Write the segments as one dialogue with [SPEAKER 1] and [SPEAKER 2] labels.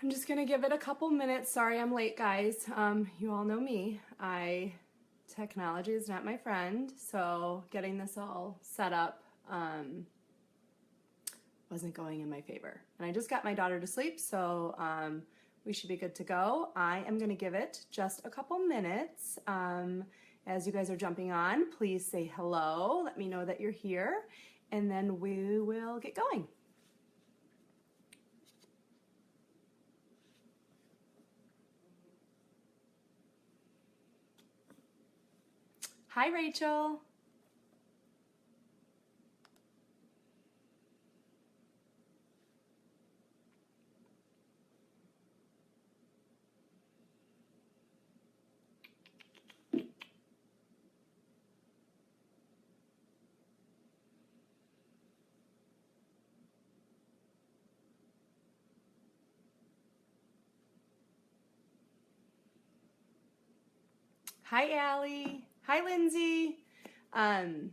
[SPEAKER 1] I'm just gonna give it a couple minutes. Sorry I'm late, guys. You all know me. Technology is not my friend, so getting this all set up wasn't going in my favor. And I just got my daughter to sleep, so we should be good to go. I am gonna give it just a couple minutes. As you guys are jumping on, please say hello. Let me know that you're here, and then we will get going. Hi, Rachel. Hi, Allie. Hi, Lindsay. I'm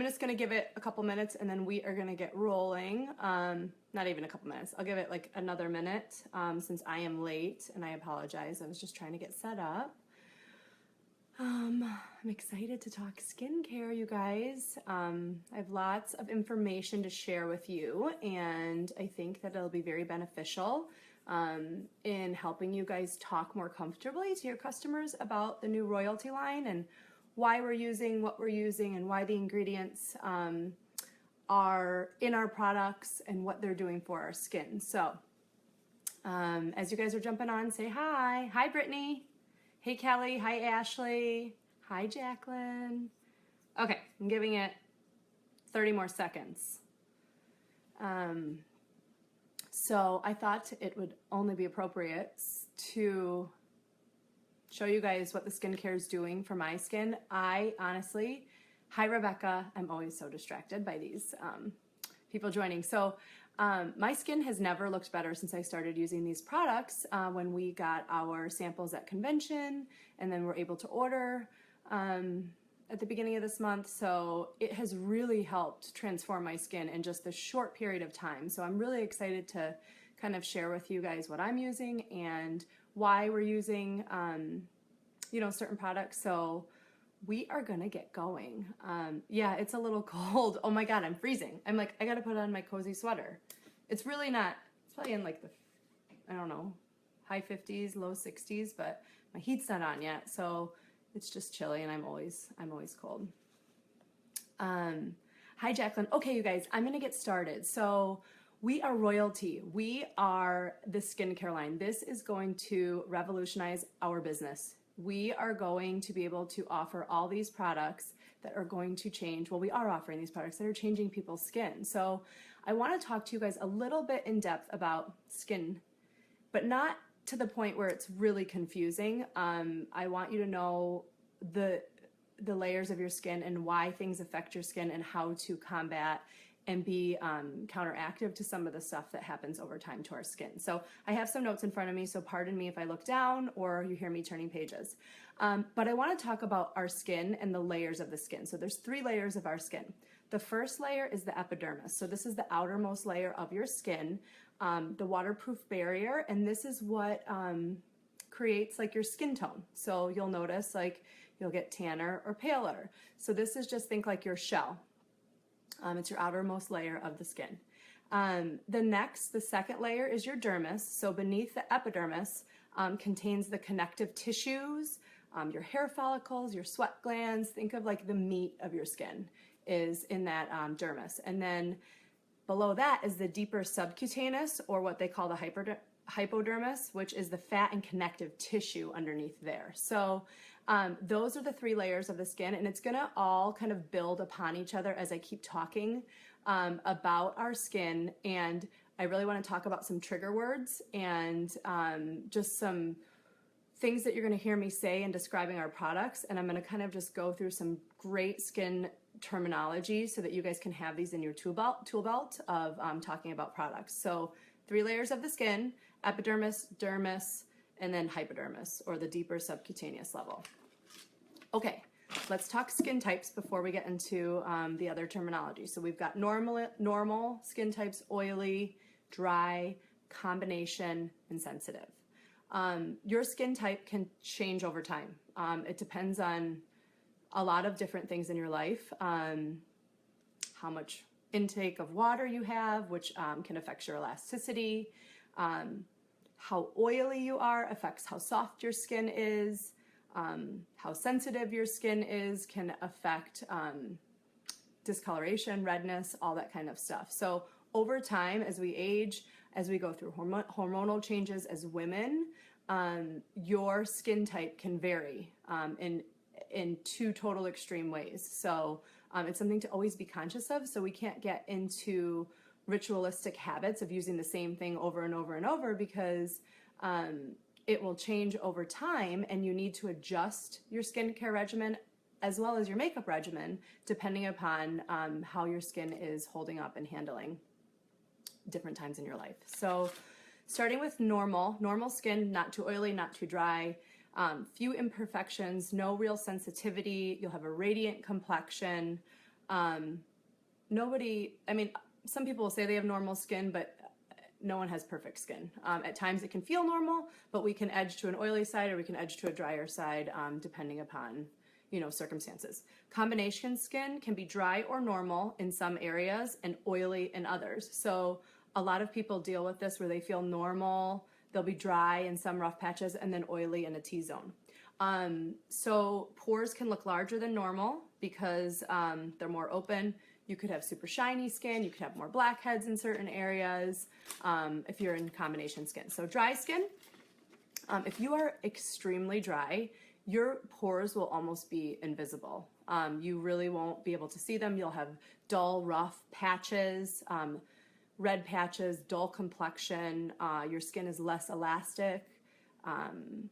[SPEAKER 1] just going to give it a couple minutes and then we are going to get rolling. Not even a couple minutes. I'll give it like another minute since I am late and I apologize. I was just trying to get set up. I'm excited to talk skincare, you guys. I have lots of information to share with you and I think that it'll be very beneficial in helping you guys talk more comfortably to your customers about the new royalty line and why we're using what we're using and why the ingredients are in our products and what they're doing for our skin. So as you guys are jumping on, say hi. Hi, Brittany. Hey, Kelly. Hi, Ashley. Hi, Jacqueline. Okay, I'm giving it 30 more seconds. So I thought it would only be appropriate to show you guys what the skincare is doing for my skin. I honestly, hi Rebecca, I'm always so distracted by these people joining. So my skin has never looked better since I started using these products when we got our samples at convention and then we're able to order at the beginning of this month. So it has really helped transform my skin in just this short period of time. So I'm really excited to kind of share with you guys what I'm using and why we're using, certain products. So we are gonna get going. Yeah, it's a little cold. Oh my God, I'm freezing. I'm like, I gotta put on my cozy sweater. It's really not, it's probably in like the, I don't know, high 50s, low 60s, but my heat's not on yet. So it's just chilly and I'm always cold. Hi, Jacqueline. Okay, you guys, I'm gonna get started. So we are royalty. We are the skincare line. This is going to revolutionize our business. We are going to be able to offer all these products that are going to change. Well, we are offering these products that are changing people's skin. So I want to talk to you guys a little bit in depth about skin, but not to the point where it's really confusing. I want you to know the layers of your skin and why things affect your skin and how to combat and be counteractive to some of the stuff that happens over time to our skin. So I have some notes in front of me, so pardon me if I look down or you hear me turning pages. But I want to talk about our skin and the layers of the skin. So there's 3 layers of our skin. The first layer is the epidermis. So this is the outermost layer of your skin, the waterproof barrier, and this is what creates like your skin tone. So you'll notice like you'll get tanner or paler. So this is just think like your shell. It's your outermost layer of the skin. The second layer is your dermis. So beneath the epidermis contains the connective tissues, your hair follicles, your sweat glands. Think of like the meat of your skin is in that dermis. And then below that is the deeper subcutaneous, or what they call the hypodermis, which is the fat and connective tissue underneath there. So those are the 3 layers of the skin, and it's gonna all kind of build upon each other as I keep talking about our skin. And I really wanna talk about some trigger words and just some things that you're gonna hear me say in describing our products. And I'm gonna kind of just go through some great skin terminology so that you guys can have these in your tool belt of talking about products. So 3 layers of the skin: epidermis, dermis, and then hypodermis, or the deeper subcutaneous level. Okay, let's talk skin types before we get into the other terminology. So we've got normal skin types: oily, dry, combination, and sensitive. Your skin type can change over time. It depends on a lot of different things in your life. How much intake of water you have, which can affect your elasticity. How oily you are affects how soft your skin is. How sensitive your skin is can affect discoloration, redness, all that kind of stuff. So over time, as we age, as we go through hormonal changes as women, your skin type can vary in two total extreme ways. So it's something to always be conscious of, so we can't get into ritualistic habits of using the same thing over and over and over, because it will change over time, and you need to adjust your skincare regimen as well as your makeup regimen depending upon how your skin is holding up and handling different times in your life. So starting with normal skin, not too oily, not too dry, few imperfections, no real sensitivity. You'll have a radiant complexion. Some people will say they have normal skin, but no one has perfect skin. At times it can feel normal, but we can edge to an oily side or we can edge to a drier side, depending upon, circumstances. Combination skin can be dry or normal in some areas and oily in others. So a lot of people deal with this where they feel normal, they'll be dry in some rough patches and then oily in a T-zone. So pores can look larger than normal because they're more open. You could have super shiny skin, you could have more blackheads in certain areas if you're in combination skin. So dry skin, if you are extremely dry, your pores will almost be invisible. You really won't be able to see them. You'll have dull, rough patches, red patches, dull complexion. Your skin is less elastic. And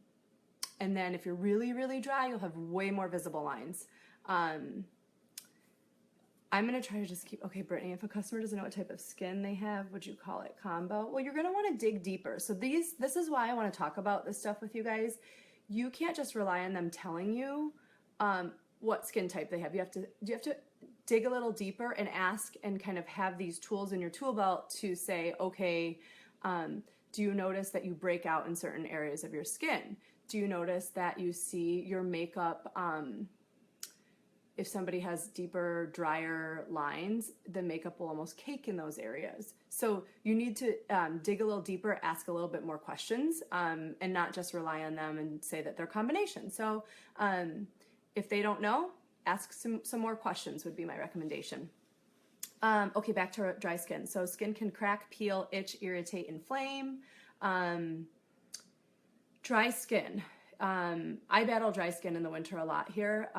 [SPEAKER 1] then if you're really, really dry, you'll have way more visible lines. I'm going to try to just okay, Brittany, if a customer doesn't know what type of skin they have, would you call it combo? Well, you're going to want to dig deeper. So this is why I want to talk about this stuff with you guys. You can't just rely on them telling you what skin type they have. You have to dig a little deeper and ask and kind of have these tools in your tool belt to say, okay, do you notice that you break out in certain areas of your skin? Do you notice that you see your makeup, if somebody has deeper, drier lines, the makeup will almost cake in those areas. So you need to dig a little deeper, ask a little bit more questions, and not just rely on them and say that they're combination. So if they don't know, ask some more questions would be my recommendation. Okay, back to dry skin. So skin can crack, peel, itch, irritate, inflame. Dry skin. I battle dry skin in the winter a lot here.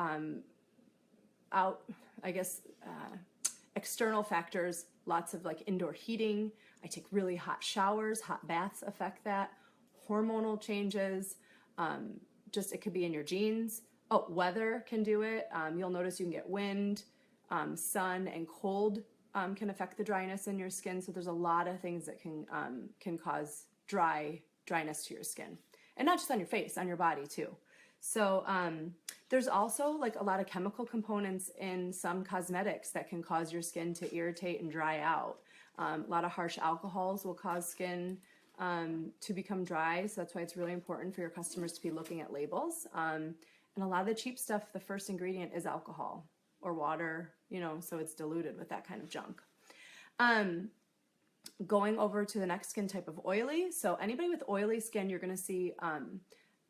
[SPEAKER 1] External factors, lots of like indoor heating. I take really hot showers, hot baths affect that. Hormonal changes, it could be in your genes. Oh, weather can do it. You'll notice you can get wind, sun, and cold can affect the dryness in your skin. So there's a lot of things that can cause dryness to your skin. And not just on your face, on your body too. So there's also like a lot of chemical components in some cosmetics that can cause your skin to irritate and dry out. A lot of harsh alcohols will cause skin to become dry. So that's why it's really important for your customers to be looking at labels. And a lot of the cheap stuff, the first ingredient is alcohol or water, so it's diluted with that kind of junk. Going over to the next skin type of oily. So anybody with oily skin, you're going to see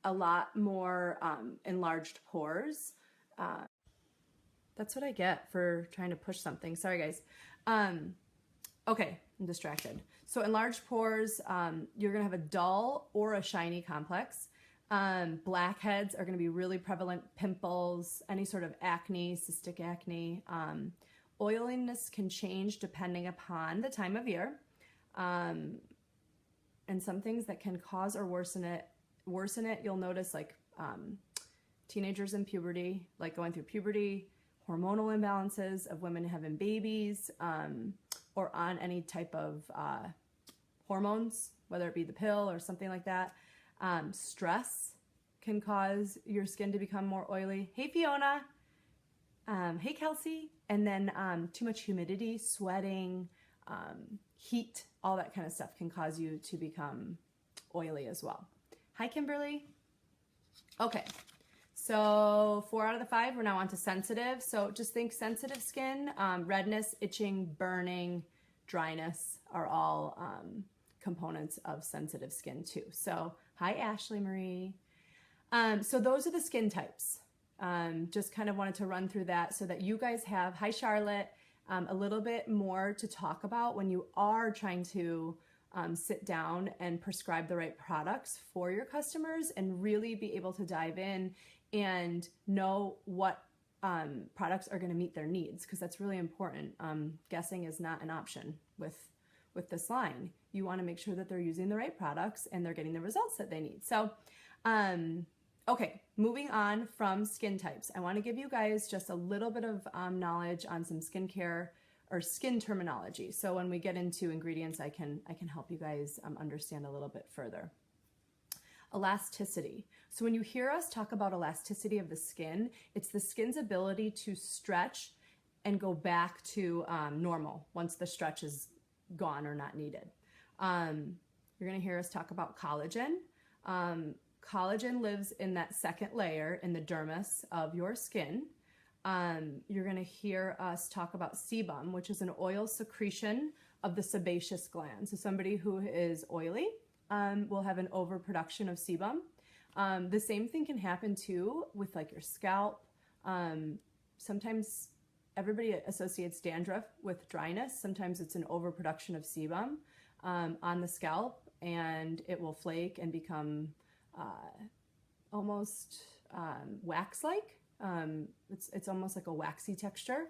[SPEAKER 1] a lot more enlarged pores. That's what I get for trying to push something. Sorry, guys. Okay, I'm distracted. So enlarged pores, you're going to have a dull or a shiny complex. Blackheads are going to be really prevalent. Pimples, any sort of acne, cystic acne. Oiliness can change depending upon the time of year. And some things that can cause or worsen it, you'll notice like teenagers in puberty, like going through puberty, hormonal imbalances of women having babies, or on any type of hormones, whether it be the pill or something like that. Stress can cause your skin to become more oily. Hey, Fiona. Hey, Kelsey. And then too much humidity, sweating, heat, all that kind of stuff can cause you to become oily as well. Hi, Kimberly. Okay, so 4 out of the 5, we're now on to sensitive. So just think sensitive skin, redness, itching, burning, dryness are all components of sensitive skin too. So hi, Ashley Marie. So those are the skin types. Just kind of wanted to run through that so that you guys have, hi Charlotte, a little bit more to talk about when you are trying to sit down and prescribe the right products for your customers and really be able to dive in and know what products are going to meet their needs, because that's really important. Guessing is not an option with this line. You want to make sure that they're using the right products and they're getting the results that they need. So, okay, moving on from skin types, I want to give you guys just a little bit of knowledge on some skincare or skin terminology. So when we get into ingredients, I can help you guys understand a little bit further. Elasticity. So when you hear us talk about elasticity of the skin, it's the skin's ability to stretch and go back to normal once the stretch is gone or not needed. You're going to hear us talk about collagen. Collagen lives in that second layer in the dermis of your skin. You're going to hear us talk about sebum, which is an oil secretion of the sebaceous gland. So somebody who is oily will have an overproduction of sebum. The same thing can happen too with like your scalp. Sometimes everybody associates dandruff with dryness. Sometimes it's an overproduction of sebum on the scalp, and it will flake and become almost wax-like. It's almost like a waxy texture.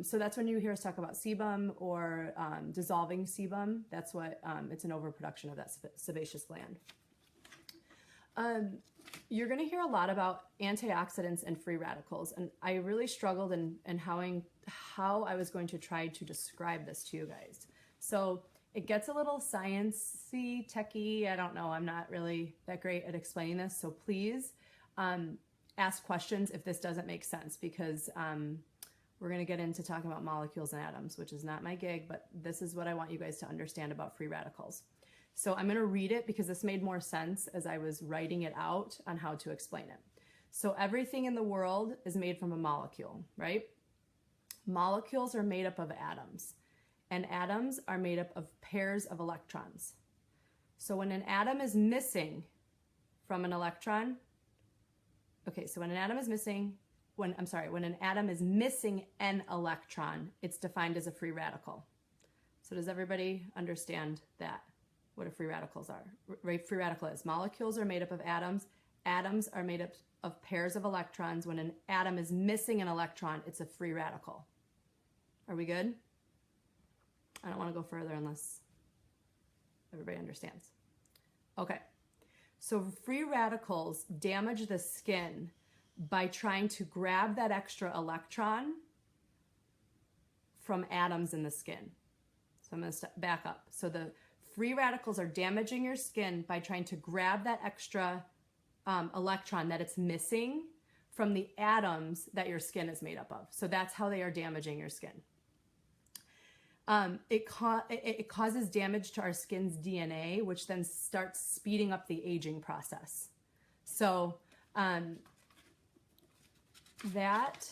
[SPEAKER 1] So that's when you hear us talk about sebum or dissolving sebum. That's what it's an overproduction of that sebaceous gland. You're going to hear a lot about antioxidants and free radicals, and I really struggled in how I was going to try to describe this to you guys. So it gets a little sciencey, techy. I don't know. I'm not really that great at explaining this. So please ask questions if this doesn't make sense, because we're going to get into talking about molecules and atoms, which is not my gig, but this is what I want you guys to understand about free radicals. So I'm going to read it because this made more sense as I was writing it out on how to explain it. So everything in the world is made from a molecule, right? Molecules are made up of atoms, and atoms are made up of pairs of electrons. So when an atom is missing from an electron, okay, so when an atom is missing, when an atom is missing an electron, it's defined as a free radical. So does everybody understand that? What a free radicals are? Right, free radical is molecules are made up of atoms. Atoms are made up of pairs of electrons. When an atom is missing an electron, it's a free radical. Are we good? I don't want to go further unless everybody understands. Okay, so free radicals damage the skin by trying to grab that extra electron from atoms in the skin. So I'm going to back up. So the free radicals are damaging your skin by trying to grab that extra electron that it's missing from the atoms that your skin is made up of. So that's how they are damaging your skin. It causes damage to our skin's DNA, which then starts speeding up the aging process. So that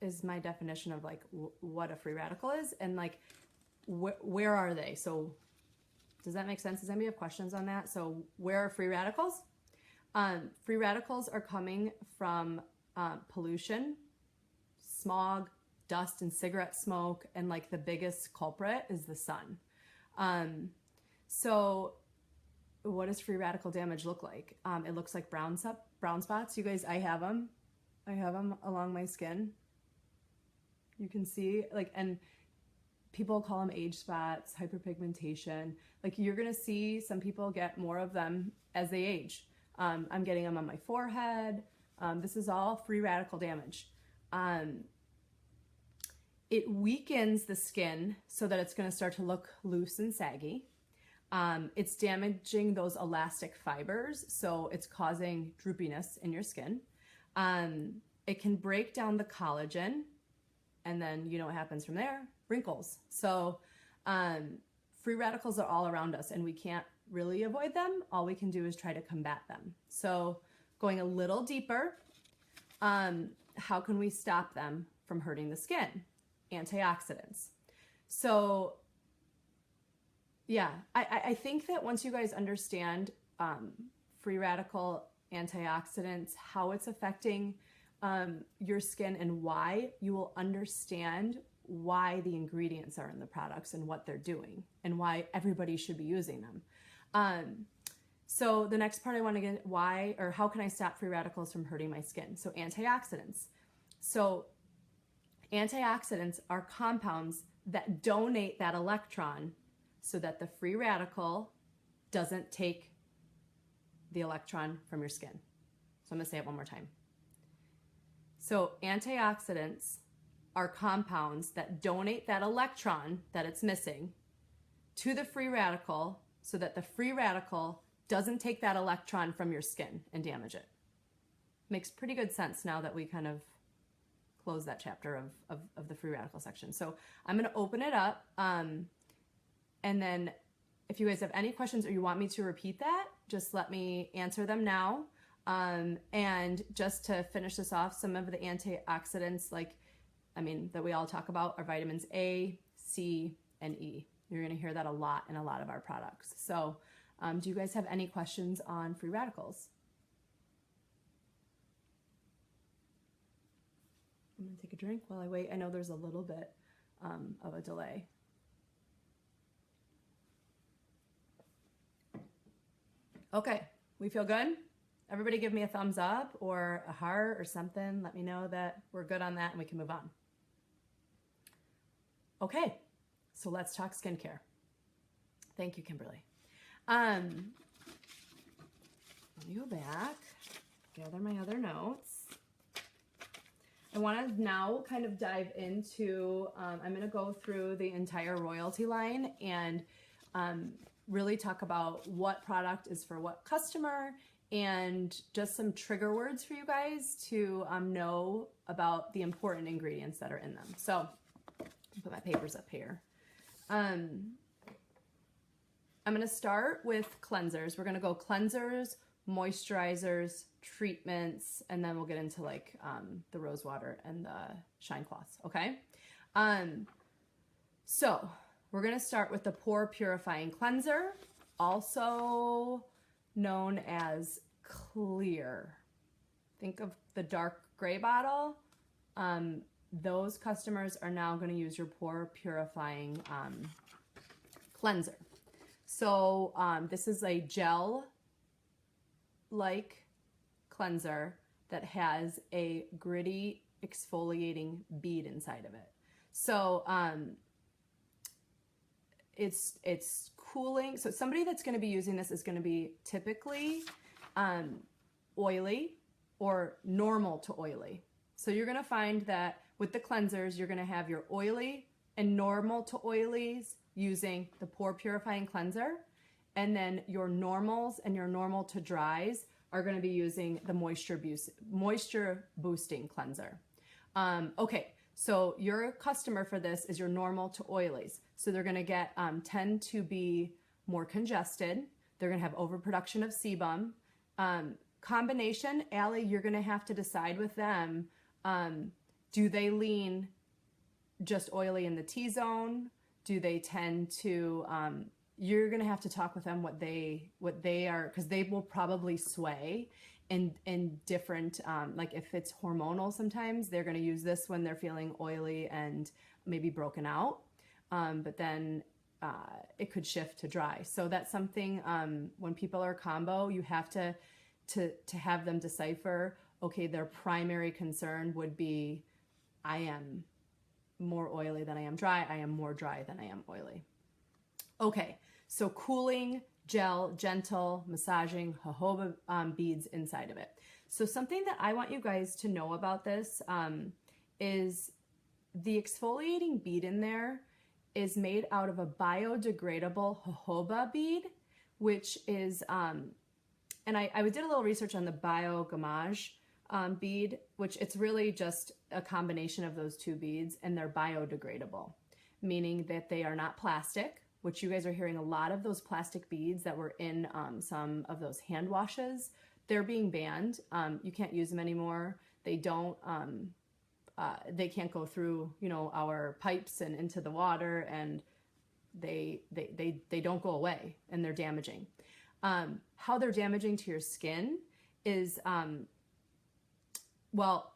[SPEAKER 1] is my definition of like what a free radical is, and like where are they? So does that make sense? Does anybody have questions on that? So where are free radicals? Free radicals are coming from pollution, smog, dust and cigarette smoke, and like the biggest culprit is the sun. So what does free radical damage look like? It looks like brown spots. You guys, I have them along my skin. You can see, like, and people call them age spots, hyperpigmentation. Like, you're gonna see some people get more of them as they age. I'm getting them on my forehead. This is all free radical damage. It weakens the skin so that it's going to start to look loose and saggy. It's damaging those elastic fibers, so it's causing droopiness in your skin. It can break down the collagen, and then you know what happens from there. wrinkles. So free radicals are all around us and we can't really avoid them. All we can do is try to combat them. So going a little deeper, how can we stop them from hurting the skin? Antioxidants. So yeah, I think that once you guys understand free radical antioxidants, how it's affecting your skin and why, you will understand why the ingredients are in the products and what they're doing and why everybody should be using them. So the next part I want to get, why or how can I stop free radicals from hurting my skin? So antioxidants. So antioxidants are compounds that donate that electron so that the free radical doesn't take the electron from your skin. So I'm going to say it one more time. So antioxidants are compounds that donate that electron that it's missing to the free radical so that the free radical doesn't take that electron from your skin and damage it. Makes pretty good sense now that we kind of close that chapter of the free radical section. So I'm going to open it up. And then if you guys have any questions or you want me to repeat that, just let me answer them now. And just to finish this off, some of the antioxidants, that we all talk about are vitamins A, C, and E. You're going to hear that a lot in a lot of our products. So do you guys have any questions on free radicals? I'm going to take a drink while I wait. I know there's a little bit of a delay. Okay, we feel good? Everybody give me a thumbs up or a heart or something. Let me know that we're good on that and we can move on. Okay, so let's talk skincare. Thank you, Kimberly. Let me go back, gather my other notes. I want to now kind of dive into, I'm going to go through the entire royalty line and really talk about what product is for what customer and just some trigger words for you guys to know about the important ingredients that are in them. So I'll put my papers up here. I'm going to start with cleansers. We're going to go cleansers, moisturizers, treatments, and then we'll get into the rose water and the shine cloths. Okay. So we're going to start with the pore purifying cleanser, also known as clear. Think of the dark gray bottle. Those customers are now going to use your pore purifying cleanser. So this is a gel-like cleanser that has a gritty exfoliating bead inside of it. So it's cooling. So somebody that's going to be using this is going to be typically oily or normal to oily. So you're going to find that with the cleansers, you're going to have your oily and normal to oilies using the pore purifying cleanser. And then your normals and your normal to dries are going to be using the moisture boosting cleanser. Okay, so your customer for this is your normal to oilies. So they're going to tend to be more congested. They're going to have overproduction of sebum. Combination, Allie, you're going to have to decide with them, do they lean just oily in the T-zone? Do they tend to, you're going to have to talk with them what they are, because they will probably sway in different, like if it's hormonal, sometimes they're going to use this when they're feeling oily and maybe broken out. But then it could shift to dry. So that's something, when people are combo, you have to have them decipher, okay, their primary concern would be, I am more oily than I am dry. I am more dry than I am oily. Okay, so cooling, gel, gentle, massaging, jojoba beads inside of it. So something that I want you guys to know about this is the exfoliating bead in there is made out of a biodegradable jojoba bead, which is, and I did a little research on the biogamage bead, which it's really just a combination of those two beads, and they're biodegradable. meaning that they are not plastic, which you guys are hearing a lot of those plastic beads that were in some of those hand washes. They're being banned. You can't use them anymore. They don't, they can't go through, you know, our pipes and into the water, and they don't go away, and they're damaging. How they're damaging to your skin is, well,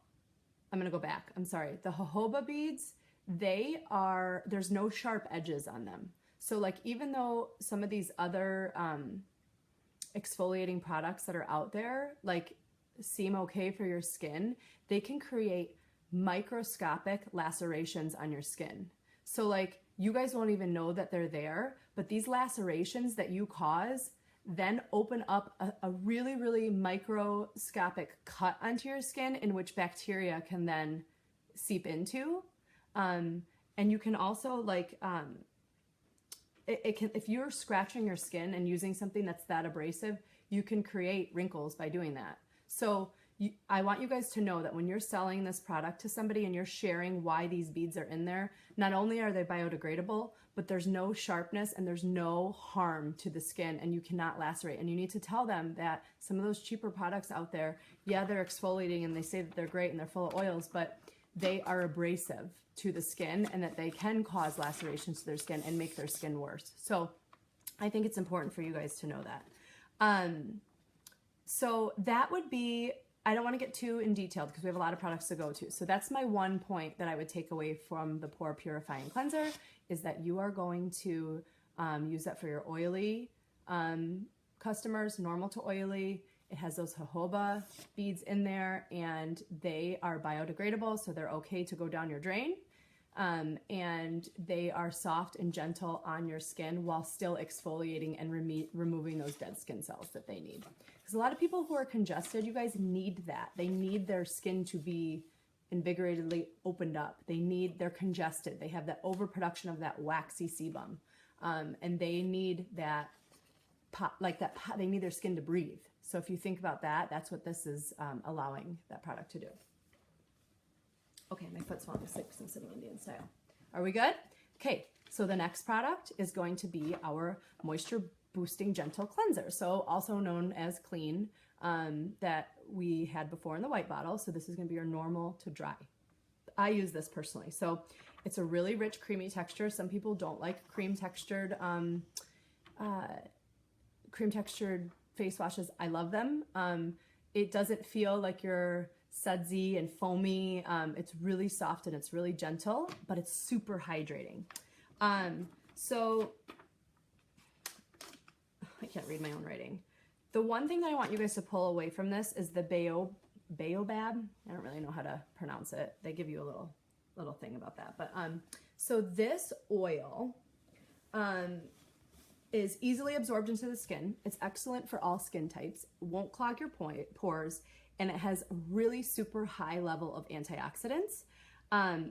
[SPEAKER 1] I'm going to go back. I'm sorry. The jojoba beads, there's no sharp edges on them. So like, even though some of these other exfoliating products that are out there, like, seem okay for your skin, they can create microscopic lacerations on your skin. So like, you guys won't even know that they're there, but these lacerations that you cause then open up a really, really microscopic cut onto your skin, in which bacteria can then seep into. And you can also, like, it can, if you're scratching your skin and using something that's that abrasive, you can create wrinkles by doing that. So I want you guys to know that when you're selling this product to somebody and you're sharing why these beads are in there, not only are they biodegradable, but there's no sharpness and there's no harm to the skin, and you cannot lacerate. And you need to tell them that some of those cheaper products out there, yeah, they're exfoliating and they say that they're great and they're full of oils, but they are abrasive to the skin, and that they can cause lacerations to their skin and make their skin worse. So I think it's important for you guys to know that. So that would be, I don't want to get too in detail because we have a lot of products to go to. So that's my one point that I would take away from the Pore Purifying Cleanser, is that you are going to use that for your oily customers, normal to oily. It has those jojoba beads in there, and they are biodegradable, so they're okay to go down your drain. And they are soft and gentle on your skin while still exfoliating and removing those dead skin cells that they need. Because a lot of people who are congested, you guys need that. They need their skin to be invigoratedly opened up. They're congested. They have that overproduction of that waxy sebum. And they need that pop, they need their skin to breathe. So if you think about that, that's what this is allowing that product to do. Okay, my foot's falling asleep because I'm sitting Indian style. Are we good? Okay, so the next product is going to be our Moisture Boosting Gentle Cleanser, so also known as Clean, that we had before in the white bottle. So this is going to be your normal to dry. I use this personally. So it's a really rich, creamy texture. Some people don't like cream textured face washes. I love them. It doesn't feel like you're sudsy and foamy. It's really soft and it's really gentle, but it's super hydrating. So I can't read my own writing. The one thing that I want you guys to pull away from this is the baobab. I don't really know how to pronounce it. They give you a little thing about that. But so this oil is easily absorbed into the skin. It's excellent for all skin types. Won't clog your pores. And it has a really super high level of antioxidants.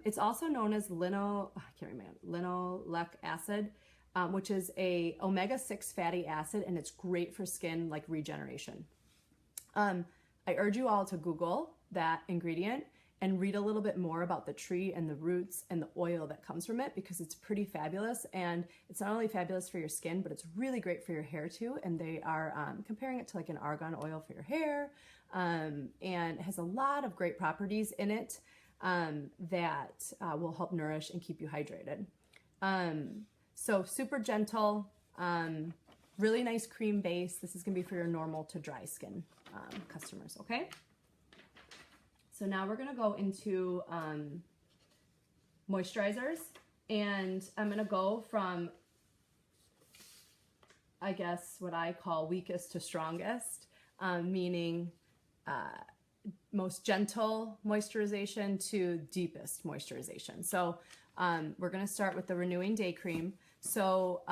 [SPEAKER 1] It's also known as linoleic acid, which is a omega-6 fatty acid, and it's great for skin like regeneration. I urge you all to Google that ingredient and read a little bit more about the tree and the roots and the oil that comes from it, because it's pretty fabulous. And it's not only fabulous for your skin, but it's really great for your hair too. And they are comparing it to like an argan oil for your hair. And it has a lot of great properties in it that will help nourish and keep you hydrated. So super gentle, really nice cream base. This is gonna be for your normal to dry skin customers, okay? So now we're gonna go into moisturizers, and I'm gonna go from, I guess, what I call weakest to strongest, meaning most gentle moisturization to deepest moisturization. So we're gonna start with the Renewing Day Cream. So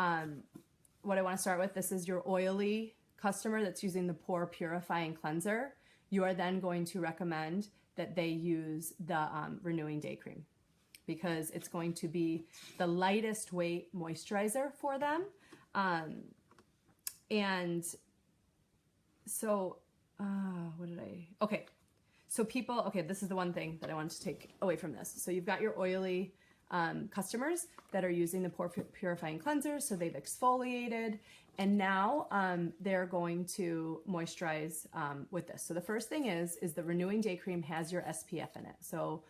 [SPEAKER 1] what I wanna start with, this is your oily customer that's using the Pore Purifying Cleanser. You are then going to recommend that they use the Renewing Day Cream, because it's going to be the lightest weight moisturizer for them. And so, okay. So people, okay, this is the one thing that I wanted to take away from this. So you've got your oily customers that are using the pore purifying cleanser. So they've exfoliated, and now they're going to moisturize with this. So the first thing is the Renewing Day Cream has your SPF in it. So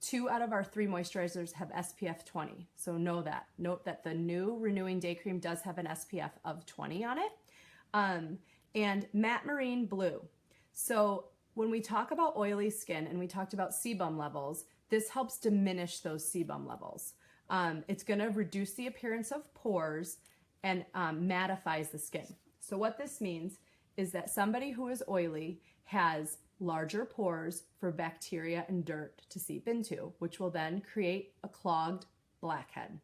[SPEAKER 1] 2 out of our 3 moisturizers have SPF 20. So note that the new Renewing Day Cream does have an SPF of 20 on it. And Matte Marine Blue. So when we talk about oily skin and we talked about sebum levels, this helps diminish those sebum levels. It's going to reduce the appearance of pores and mattifies the skin. So what this means is that somebody who is oily has larger pores for bacteria and dirt to seep into, which will then create a clogged blackhead.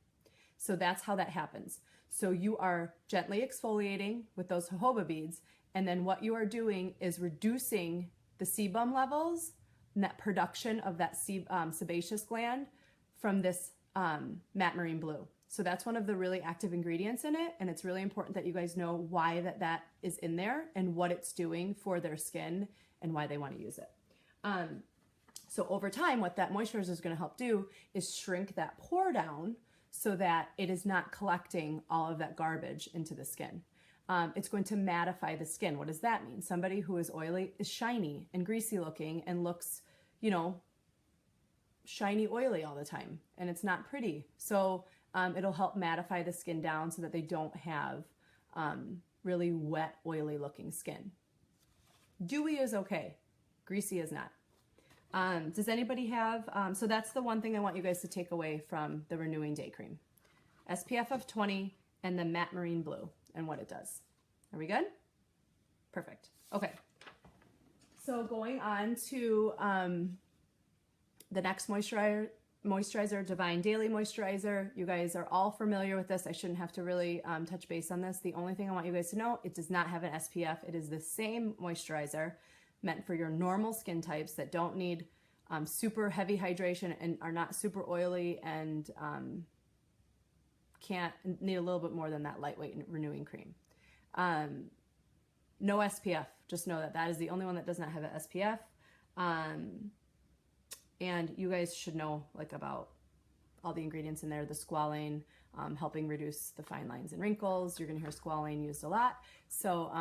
[SPEAKER 1] So that's how that happens. So you are gently exfoliating with those jojoba beads, and then what you are doing is reducing the sebum levels and that production of that sebaceous gland from this Matte Marine Blue. So that's one of the really active ingredients in it, and it's really important that you guys know why that is in there and what it's doing for their skin and why they want to use it. So over time, what that moisturizer is going to help do is shrink that pore down so that it is not collecting all of that garbage into the skin. It's going to mattify the skin. What does that mean? Somebody who is oily is shiny and greasy looking and looks, you know, shiny oily all the time, and it's not pretty. So it'll help mattify the skin down so that they don't have really wet, oily looking skin. Dewy is okay. Greasy is not. Does anybody have, so that's the one thing I want you guys to take away from the Renewing Day Cream. SPF of 20 and the Matte Marine Blue and what it does. Are we good? Perfect. Okay. So going on to the next moisturizer, Divine Daily Moisturizer. You guys are all familiar with this. I shouldn't have to really touch base on this. The only thing I want you guys to know, it does not have an SPF. It is the same moisturizer meant for your normal skin types that don't need super heavy hydration and are not super oily and need a little bit more than that lightweight renewing cream. No SPF. Just know that is the only one that does not have an SPF. And you guys should know about all the ingredients in there. The squalane, helping reduce the fine lines and wrinkles. You're going to hear squalane used a lot. So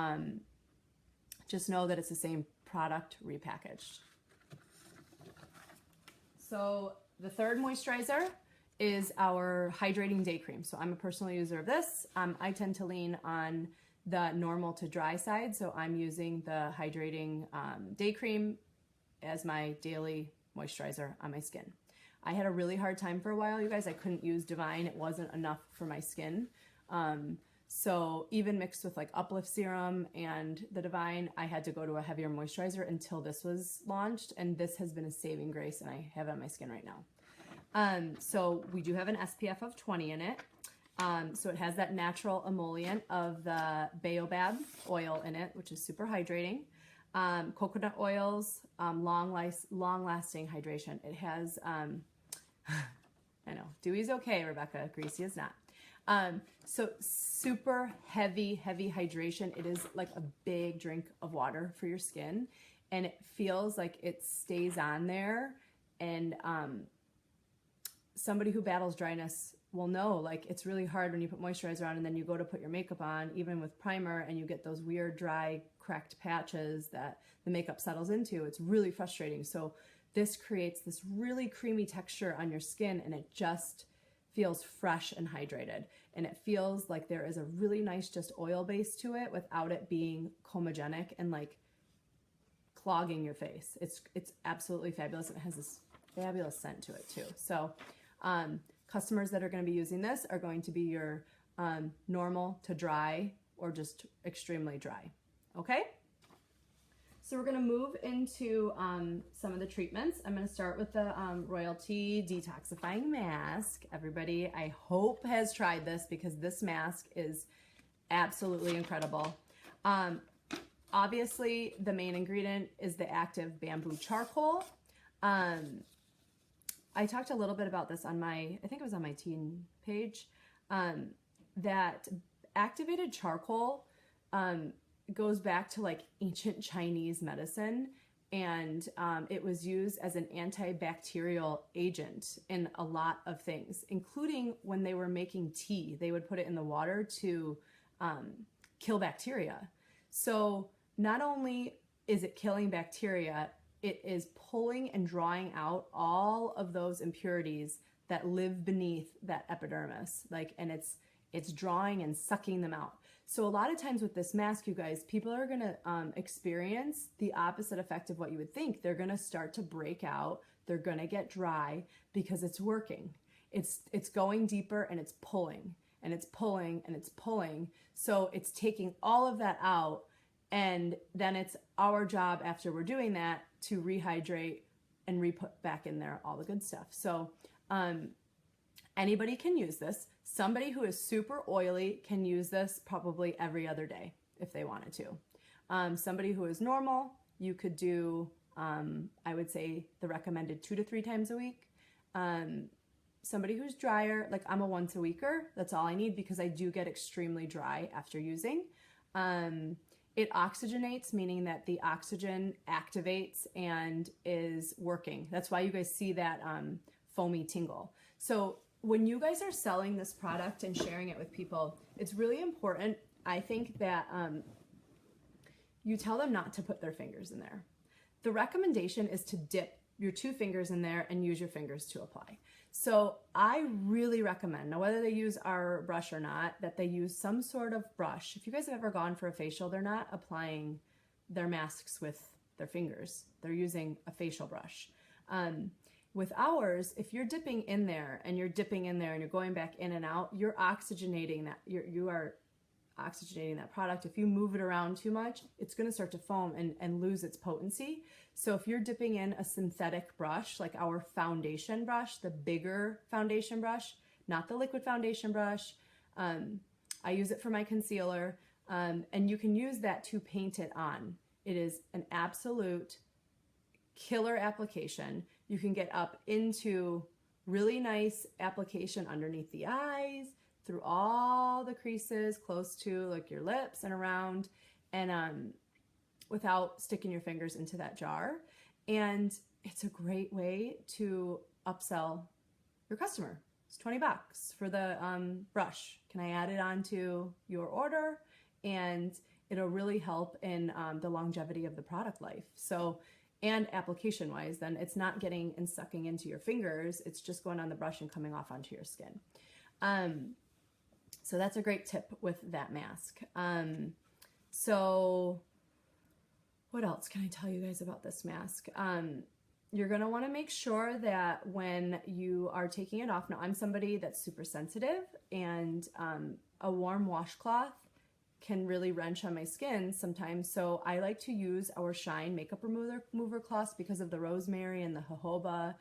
[SPEAKER 1] just know that it's the same product repackaged. So the third moisturizer is our Hydrating Day Cream. So I'm a personal user of this. I tend to lean on the normal to dry side. So I'm using the Hydrating Day Cream as my daily moisturizer on my skin. I had a really hard time for a while, you guys. I couldn't use Divine. It wasn't enough for my skin. So even mixed with Uplift Serum and the Divine, I had to go to a heavier moisturizer until this was launched. And this has been a saving grace, and I have it on my skin right now. So we do have an SPF of 20 in it. So it has that natural emollient of the baobab oil in it, which is super hydrating. Coconut oils, long-lasting hydration. It has, I know, dewy is okay, Rebecca. Greasy is not. So super heavy hydration. It is like a big drink of water for your skin, and it feels like it stays on there. And somebody who battles dryness will know, it's really hard when you put moisturizer on and then you go to put your makeup on, even with primer, and you get those weird, dry, cracked patches that the makeup settles into. It's really frustrating. So this creates this really creamy texture on your skin, and it just feels fresh and hydrated. And it feels like there is a really nice just oil base to it without it being comedogenic and clogging your face. It's absolutely fabulous. It has this fabulous scent to it too. So customers that are going to be using this are going to be your normal to dry or just extremely dry. Okay? So we're going to move into some of the treatments. I'm going to start with the Royalty Detoxifying Mask. Everybody, I hope, has tried this because this mask is absolutely incredible. Obviously, the main ingredient is the active bamboo charcoal. I talked a little bit about this on I think it was on my teen page, that activated charcoal goes back to ancient Chinese medicine, and it was used as an antibacterial agent in a lot of things, including when they were making tea. They would put it in the water to kill bacteria. So not only is it killing bacteria, it is pulling and drawing out all of those impurities that live beneath that epidermis, and it's drawing and sucking them out. So a lot of times with this mask, you guys, people are going to experience the opposite effect of what you would think. They're going to start to break out. They're going to get dry because it's working. It's going deeper, and it's pulling and it's pulling and it's pulling. So it's taking all of that out. And then it's our job after we're doing that to rehydrate and re-put back in there all the good stuff. So anybody can use this. Somebody who is super oily can use this probably every other day if they wanted to. Somebody who is normal, you could do, I would say the recommended 2 to 3 times a week. Somebody who's drier, like I'm a once a weeker, that's all I need because I do get extremely dry after using. It oxygenates, meaning that the oxygen activates and is working. That's why you guys see that foamy tingle. So when you guys are selling this product and sharing it with people, it's really important, I think, that you tell them not to put their fingers in there. The recommendation is to dip your 2 fingers in there and use your fingers to apply. So I really recommend, now whether they use our brush or not, that they use some sort of brush. If you guys have ever gone for a facial, they're not applying their masks with their fingers. They're using a facial brush. With ours, if you're dipping in there and you're dipping in there and you're going back in and out, you're oxygenating that. You are oxygenating that product. If you move it around too much, it's going to start to foam and lose its potency. So if you're dipping in a synthetic brush, like our foundation brush, the bigger foundation brush, not the liquid foundation brush, I use it for my concealer, and you can use that to paint it on. It is an absolute killer application. You can get up into really nice application underneath the eyes, through all the creases, close to like your lips and around, and without sticking your fingers into that jar. And it's a great way to upsell your customer. It's $20 for the brush. Can I add it onto your order? And it'll really help in the longevity of the product life. So, and application wise, then it's not getting and sucking into your fingers. It's just going on the brush and coming off onto your skin. So that's a great tip with that mask. So what else can I tell you guys about this mask? You're going to want to make sure that when you are taking it off, now I'm somebody that's super sensitive, and a warm washcloth can really wrench on my skin sometimes. So I like to use our Shine makeup remover cloths because of the rosemary and the jojoba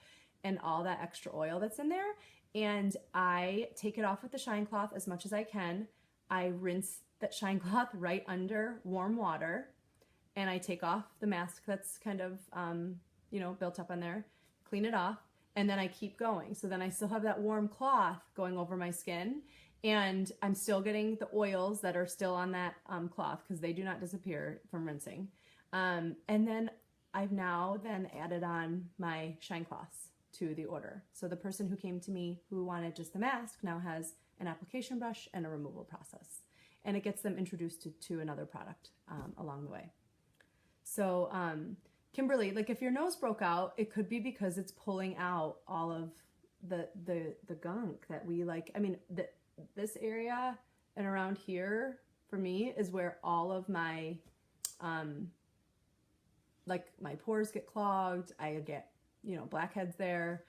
[SPEAKER 1] and all that extra oil that's in there. And I take it off with the Shine cloth as much as I can. I rinse that Shine cloth right under warm water, and I take off the mask that's kind of, built up on there, clean it off, and then I keep going. So then I still have that warm cloth going over my skin, and I'm still getting the oils that are still on that cloth because they do not disappear from rinsing. And then I've now then added on my Shine cloths to the order. So the person who came to me who wanted just the mask now has an application brush and a removal process. And it gets them introduced to another product along the way. So Kimberly, like if your nose broke out, it could be because it's pulling out all of the gunk that we like. I mean, this area and around here for me is where all of my, like my pores get clogged. I get, blackheads there.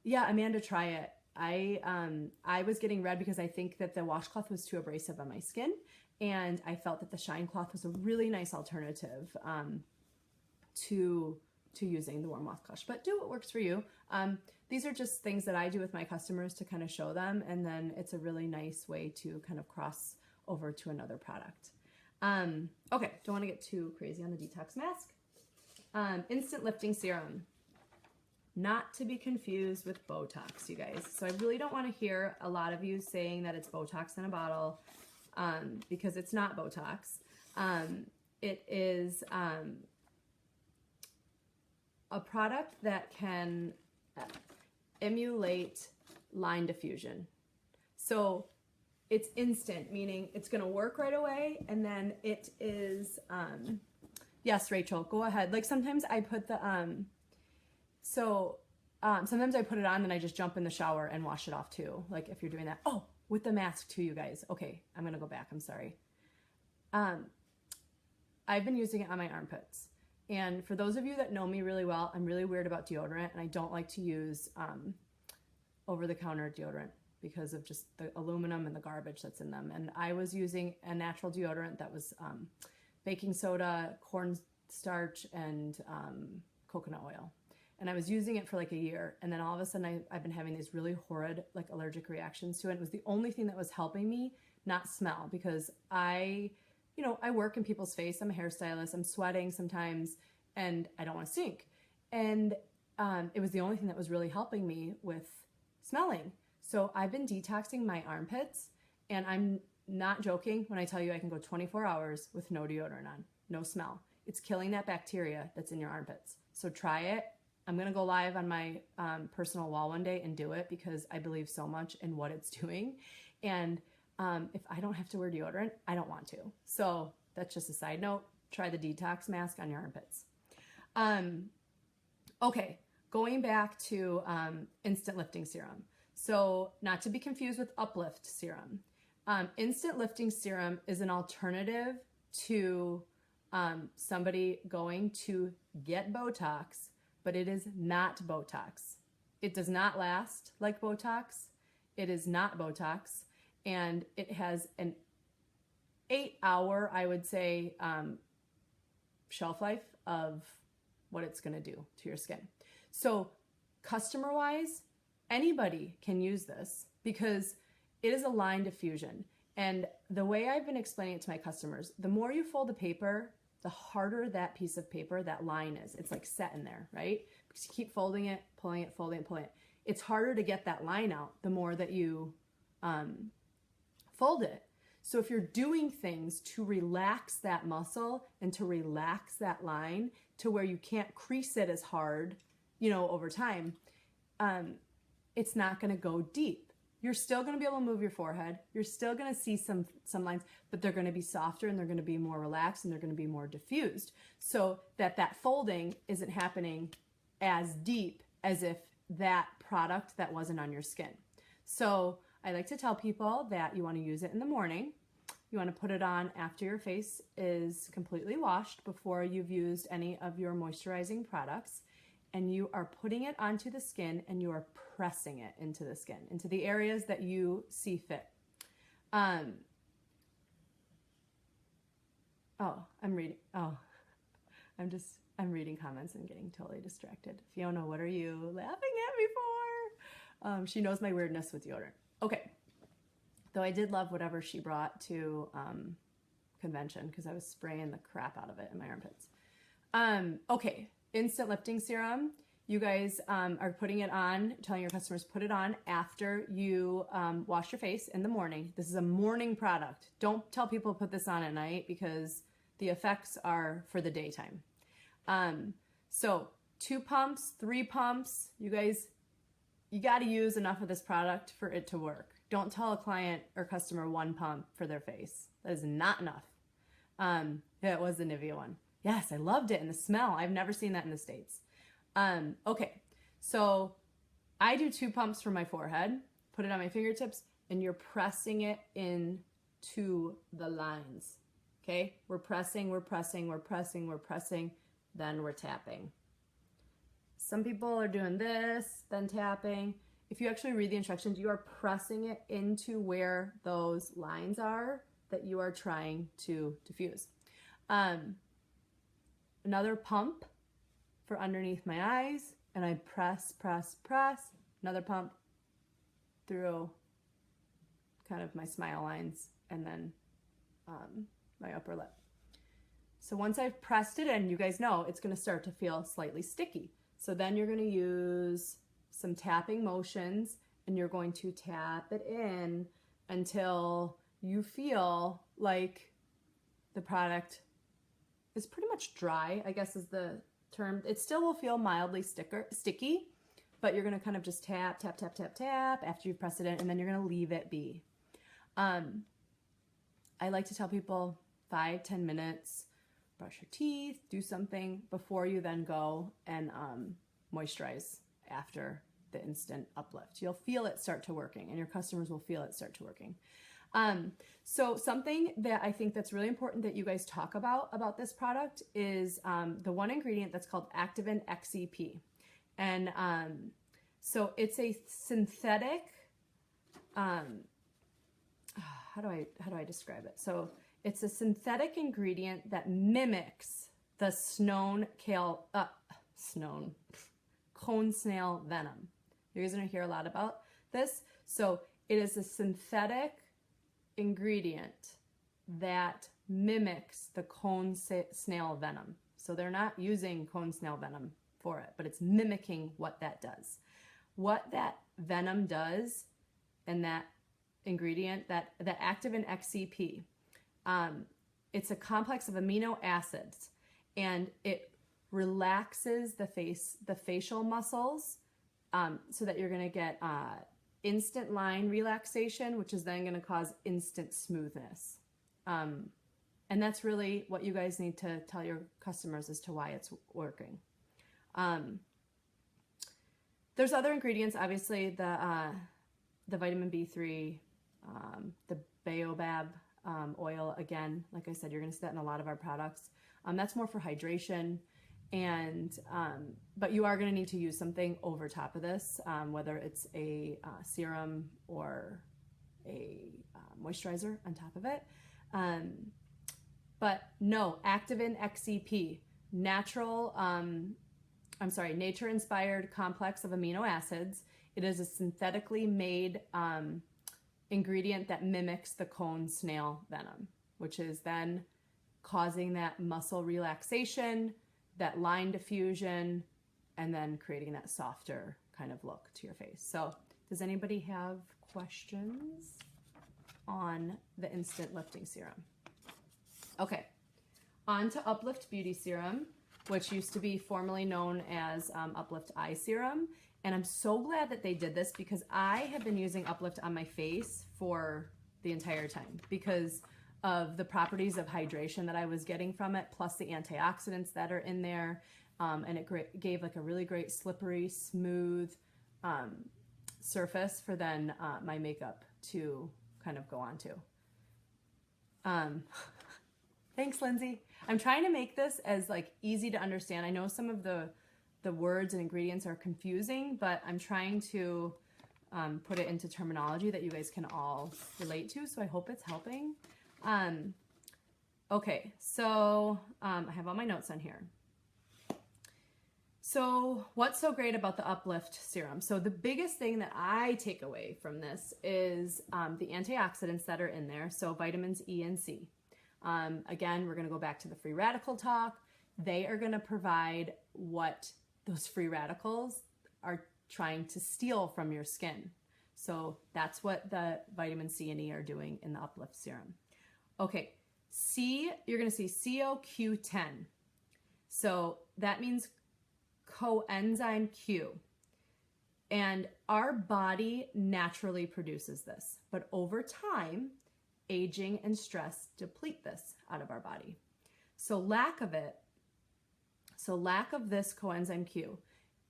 [SPEAKER 1] Yeah, Amanda, try it. I was getting red because I think that the washcloth was too abrasive on my skin, and I felt that the Shine cloth was a really nice alternative to using the warm washcloth. But do what works for you. These are just things that I do with my customers to kind of show them, and then it's a really nice way to kind of cross over to another product. Okay, don't want to get too crazy on the detox mask. Instant lifting serum. Not to be confused with Botox, you guys. So I really don't want to hear a lot of you saying that it's Botox in a bottle, because it's not Botox. it is a product that can emulate line diffusion. So it's instant, meaning it's going to work right away. And then it is, yes, Rachel, go ahead. Like sometimes I put the, sometimes I put it on and I just jump in the shower and wash it off too. Like if you're doing that. Oh, with the mask too, you guys. Okay, I'm going to go back. I'm sorry. I've been using it on my armpits. And for those of you that know me really well, I'm really weird about deodorant, and I don't like to use over-the-counter deodorant because of just the aluminum and the garbage that's in them. And I was using a natural deodorant that was baking soda, cornstarch, and coconut oil. And I was using it for like a year, and then all of a sudden I've been having these really horrid like allergic reactions to it. It was the only thing that was helping me not smell, because I work in people's face. I'm a hairstylist. I'm sweating sometimes and I don't want to stink. And it was the only thing that was really helping me with smelling. So I've been detoxing my armpits, and I'm not joking when I tell you I can go 24 hours with no deodorant on, no smell. It's killing that bacteria that's in your armpits. So try it. I'm going to go live on my personal wall one day and do it, because I believe so much in what it's doing. And if I don't have to wear deodorant, I don't want to. So that's just a side note. Try the detox mask on your armpits. Okay, going back to instant lifting serum. So not to be confused with uplift serum. Instant lifting serum is an alternative to somebody going to get Botox, but it is not Botox. It does not last like Botox. It is not Botox. And it has an 8-hour, I would say, shelf life of what it's going to do to your skin. So customer-wise, anybody can use this because it is a line diffusion. And the way I've been explaining it to my customers, the more you fold the paper, the harder that piece of paper, that line is. It's like set in there, right? Because you keep folding it, pulling it, folding it, pulling it. It's harder to get that line out the more that you fold it. So if you're doing things to relax that muscle and to relax that line to where you can't crease it as hard, over time, it's not going to go deep. You're still going to be able to move your forehead. You're still going to see some lines, but they're going to be softer and they're going to be more relaxed and they're going to be more diffused, so that folding isn't happening as deep as if that product that wasn't on your skin. So I like to tell people that you want to use it in the morning. You want to put it on after your face is completely washed, before you've used any of your moisturizing products. And you are putting it onto the skin and you are pressing it into the skin, into the areas that you see fit. I'm reading comments and getting totally distracted. Fiona, what are you laughing at me for? She knows my weirdness with deodorant. Okay. Though I did love whatever she brought to convention, because I was spraying the crap out of it in my armpits. Okay. Instant lifting serum. You guys are putting it on, telling your customers put it on after you wash your face in the morning. This is a morning product. Don't tell people to put this on at night, because the effects are for the daytime. So 2 pumps, 3 pumps. You guys, you got to use enough of this product for it to work. Don't tell a client or customer 1 pump for their face. That is not enough. It was the Nivea one. Yes, I loved it. And the smell, I've never seen that in the States. Okay, so I do 2 pumps for my forehead, put it on my fingertips, and you're pressing it into the lines. Okay, we're pressing, we're pressing, we're pressing, we're pressing, then we're tapping. Some people are doing this, then tapping. If you actually read the instructions, you are pressing it into where those lines are that you are trying to diffuse. Another pump for underneath my eyes, and I press, press, press. Another pump through kind of my smile lines, and then my upper lip. So once I've pressed it in, you guys know it's going to start to feel slightly sticky. So then you're going to use some tapping motions, and you're going to tap it in until you feel like the product is pretty much dry, I guess is the term. It still will feel mildly sticky, but you're going to kind of just tap, tap, tap, tap, tap after you press it in, and then you're going to leave it be. I like to tell people 5-10 minutes, brush your teeth, do something before you then go and moisturize after the instant uplift. You'll feel it start to working, and your customers will feel it start to working. So something that I think that's really important that you guys talk about this product is the one ingredient that's called Activin XEP. And so it's a synthetic, how do I describe it? So it's a synthetic ingredient that mimics the cone snail venom. You guys are gonna hear a lot about this. So it is a synthetic ingredient that mimics the cone snail venom. So they're not using cone snail venom for it, but it's mimicking what that does. What that venom does, and that ingredient, that the Activin XCP, it's a complex of amino acids, and it relaxes the facial muscles, so that you're going to get instant line relaxation, which is then going to cause instant smoothness. And that's really what you guys need to tell your customers as to why it's working. There's other ingredients, obviously the vitamin B3, the baobab oil. Again, like I said, you're going to see that in a lot of our products. That's more for hydration. And but you are going to need to use something over top of this, whether it's a serum or a moisturizer on top of it. But no, Activin XCP, nature-inspired complex of amino acids. It is a synthetically made ingredient that mimics the cone snail venom, which is then causing that muscle relaxation, that line diffusion, and then creating that softer kind of look to your face. So does anybody have questions on the instant lifting serum? Okay, on to Uplift Beauty Serum, which used to be formerly known as Uplift Eye Serum. And I'm so glad that they did this, because I have been using Uplift on my face for the entire time because of the properties of hydration that I was getting from it, plus the antioxidants that are in there. And it gave like a really great slippery, smooth surface for then my makeup to kind of go onto. Thanks, Lindsay. I'm trying to make this as like easy to understand. I know some of the words and ingredients are confusing, but I'm trying to put it into terminology that you guys can all relate to. So I hope it's helping. Okay, so I have all my notes on here. So what's so great about the Uplift Serum? So the biggest thing that I take away from this is the antioxidants that are in there. So vitamins E and C. Again, we're going to go back to the free radical talk. They are going to provide what those free radicals are trying to steal from your skin. So that's what the vitamin C and E are doing in the Uplift Serum. Okay, C, you're going to see CoQ10. So that means coenzyme Q. And our body naturally produces this, but over time, aging and stress deplete this out of our body. So lack of this coenzyme Q,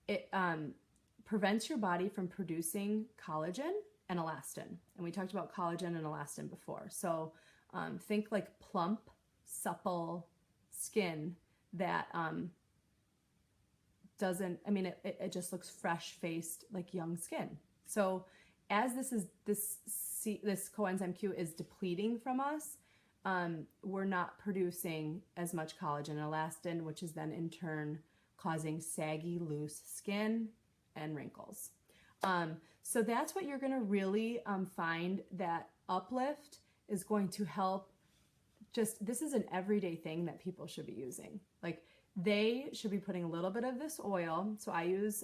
[SPEAKER 1] it prevents your body from producing collagen and elastin. And we talked about collagen and elastin before. So think like plump, supple skin that it just looks fresh-faced, like young skin. So as this coenzyme Q is depleting from us, we're not producing as much collagen and elastin, which is then in turn causing saggy, loose skin and wrinkles. So that's what you're going to really find that Uplift is going to help. This is an everyday thing that people should be using. Like, they should be putting a little bit of this oil. So I use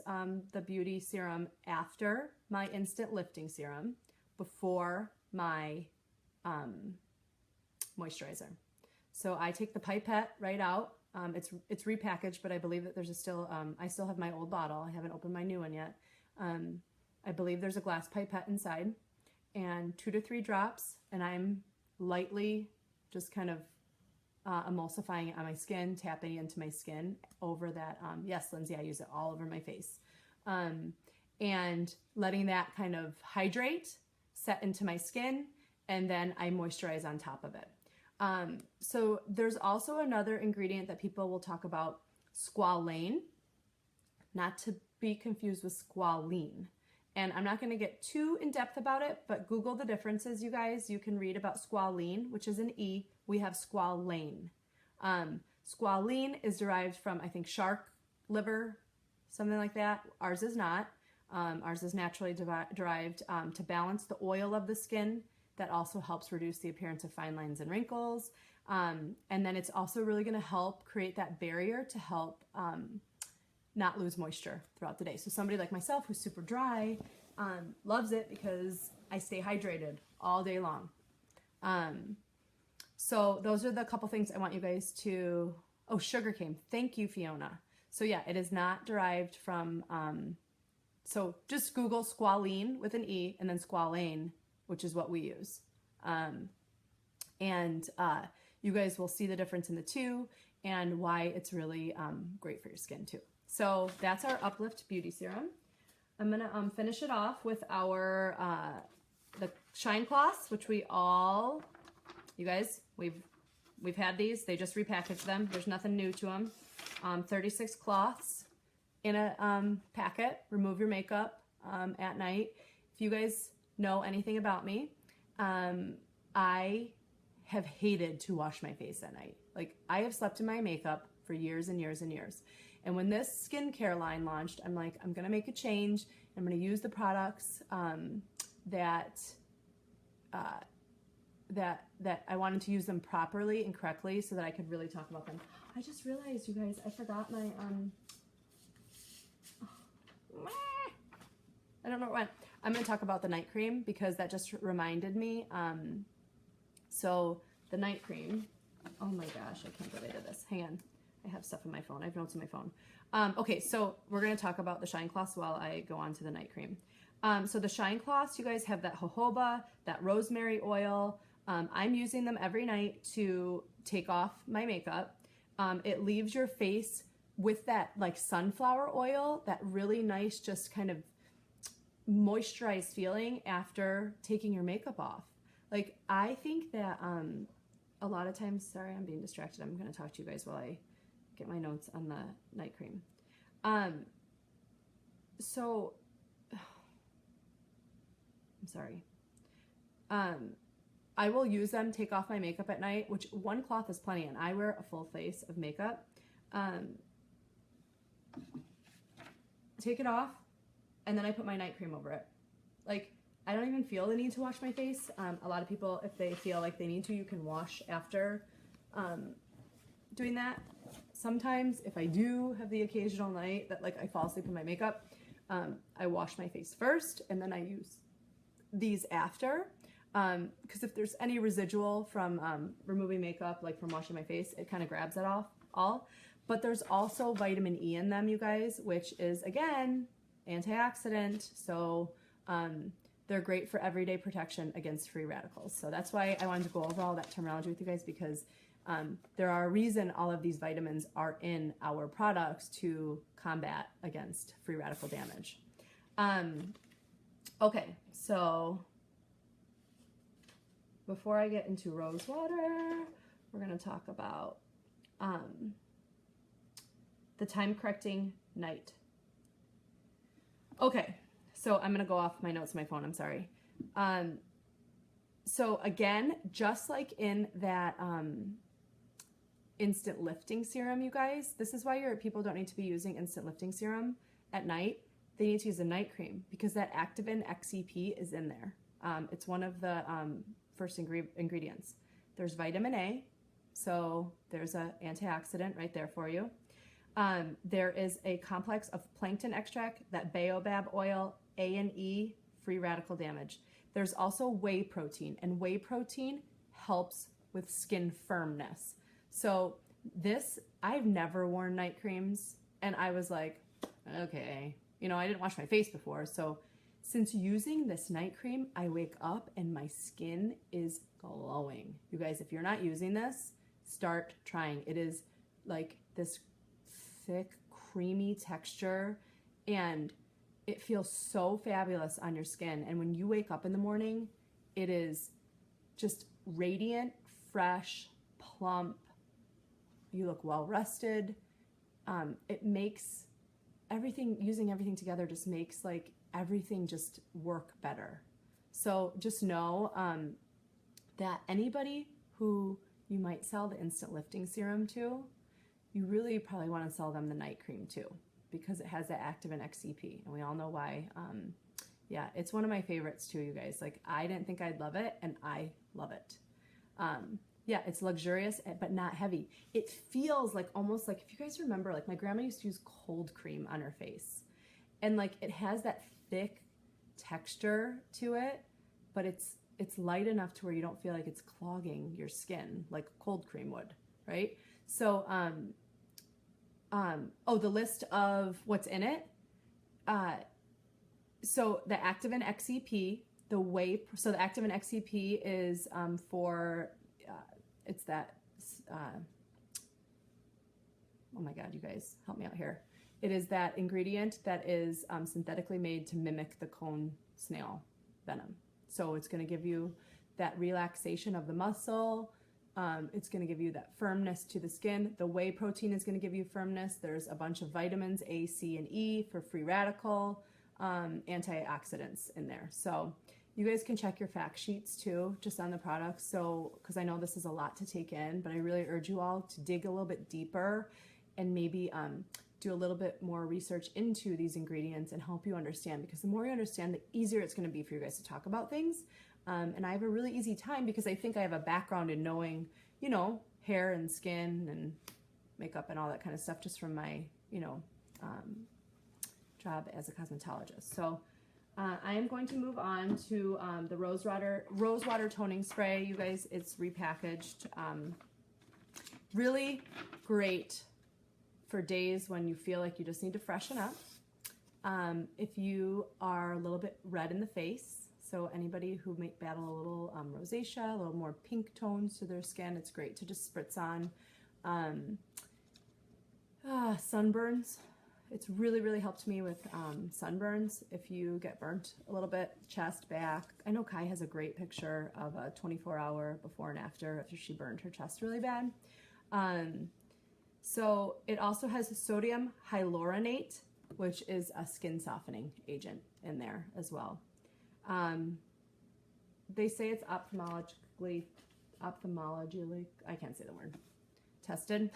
[SPEAKER 1] the beauty serum after my instant lifting serum, before my moisturizer. So I take the pipette right out. It's repackaged, but I believe that there's still, I still have my old bottle. I haven't opened my new one yet. I believe there's a glass pipette inside, and 2 to 3 drops, and I'm lightly just kind of emulsifying it on my skin, tapping into my skin over that. Yes, Lindsay, I use it all over my face. And letting that kind of hydrate, set into my skin, and then I moisturize on top of it. So there's also another ingredient that people will talk about, squalane, not to be confused with squalene. And I'm not going to get too in depth about it, but Google the differences, you guys. You can read about squalene, which is an E. We have squalane. Squalene is derived from, I think, shark liver, something like that. Ours is not. Ours is naturally derived to balance the oil of the skin. That also helps reduce the appearance of fine lines and wrinkles. And then it's also really going to help create that barrier to help not lose moisture throughout the day. So somebody like myself who's super dry loves it because I stay hydrated all day long. So those are the couple things I want you guys to, oh, sugarcane. Thank you, Fiona. So yeah, it is not derived from, so just Google squalene with an E and then squalane, which is what we use. You guys will see the difference in the two and why it's really great for your skin too. So that's our Uplift Beauty Serum. I'm gonna finish it off with our the Shine Cloths, which we all, you guys, we've had these. They just repackaged them. There's nothing new to them. 36 cloths in a packet. Remove your makeup at night. If you guys know anything about me, I have hated to wash my face at night. Like, I have slept in my makeup for years and years and years. And when this skincare line launched, I'm like, I'm gonna make a change. I'm gonna use the products that I wanted to use them properly and correctly so that I could really talk about them. I just realized, you guys, I forgot my I don't know where it went. I'm gonna talk about the night cream because that just reminded me. So the night cream, oh my gosh, I can't get rid of this. Hang on. I have stuff in my phone. I have notes in my phone. Okay, so we're going to talk about the Shine Cloths while I go on to the night cream. So the Shine Cloths, you guys have that jojoba, that rosemary oil. I'm using them every night to take off my makeup. It leaves your face with that like sunflower oil, that really nice, just kind of moisturized feeling after taking your makeup off. Like, I think that a lot of times, sorry, I'm being distracted. I'm going to talk to you guys while I get my notes on the night cream. So, I'm sorry. I will use them, take off my makeup at night, which one cloth is plenty, and I wear a full face of makeup. Take it off, and then I put my night cream over it. Like, I don't even feel the need to wash my face. A lot of people, if they feel like they need to, you can wash after doing that. Sometimes, if I do have the occasional night that like I fall asleep in my makeup, I wash my face first, and then I use these after. Because if there's any residual from removing makeup, like from washing my face, it kind of grabs it off all. But there's also vitamin E in them, you guys, which is, again, antioxidant. So they're great for everyday protection against free radicals. So that's why I wanted to go over all that terminology with you guys, because there are a reason all of these vitamins are in our products to combat against free radical damage. Okay, so before I get into rose water, we're going to talk about the time correcting night. Okay, so I'm going to go off my notes on my phone. I'm sorry. So again, just like in that instant lifting serum, you guys, this is why your people don't need to be using instant lifting serum at night. They need to use a night cream because that Activin XCP is in there. It's one of the first ingredients. There's vitamin A, so there's an antioxidant right there for you. There is a complex of plankton extract, that baobab oil, A and E, free radical damage. There's also whey protein, and whey protein helps with skin firmness. So this, I've never worn night creams, and I was like, okay, you know, I didn't wash my face before. So since using this night cream, I wake up and my skin is glowing. You guys, if you're not using this, start trying. It is like this thick, creamy texture, and it feels so fabulous on your skin. And when you wake up in the morning, it is just radiant, fresh, plump. You look well rested. It makes everything, using everything together just makes like everything just work better. So just know that anybody who you might sell the instant lifting serum to, you really probably want to sell them the night cream too, because it has that active and XCP, and we all know why. Yeah, it's one of my favorites too, you guys. Like, I didn't think I'd love it, and I love it. Yeah, it's luxurious, but not heavy. It feels like almost like, if you guys remember, like my grandma used to use cold cream on her face, and like it has that thick texture to it, but it's light enough to where you don't feel like it's clogging your skin like cold cream would, right? So, oh, the list of what's in it. So the active and XCP, so the active and XCP is for, it's that, oh my God, you guys, help me out here. It is that ingredient that is synthetically made to mimic the cone snail venom. So it's going to give you that relaxation of the muscle. It's going to give you that firmness to the skin. The whey protein is going to give you firmness. There's a bunch of vitamins, A, C, and E for free radical, antioxidants in there. So you guys can check your fact sheets too, just on the products. So, because I know this is a lot to take in, but I really urge you all to dig a little bit deeper and maybe do a little bit more research into these ingredients and help you understand, because the more you understand, the easier it's going to be for you guys to talk about things. And I have a really easy time because I think I have a background in knowing, you know, hair and skin and makeup and all that kind of stuff just from my, you know, job as a cosmetologist. So I am going to move on to the rosewater toning spray. You guys, it's repackaged. Really great for days when you feel like you just need to freshen up. If you are a little bit red in the face, so anybody who may battle a little rosacea, a little more pink tones to their skin, it's great to just spritz on. Sunburns, it's really helped me with sunburns. If you get burnt a little bit, chest, back. I know Kai has a great picture of a 24-hour before and after she burned her chest really bad. So it also has sodium hyaluronate, which is a skin softening agent in there as well. They say it's ophthalmologically, I can't say the word, tested,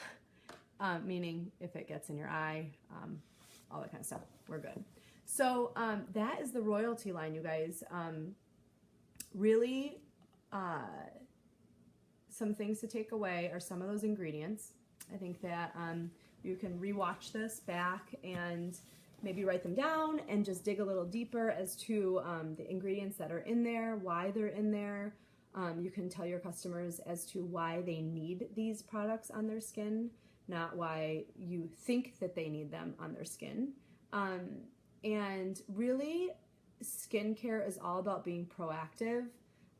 [SPEAKER 1] meaning if it gets in your eye, all that kind of stuff, we're good. So that is the royalty line, you guys. Really, some things to take away are some of those ingredients. I think that you can rewatch this back and maybe write them down and just dig a little deeper as to the ingredients that are in there, why they're in there. You can tell your customers as to why they need these products on their skin, not why you think that they need them on their skin. And really, skincare is all about being proactive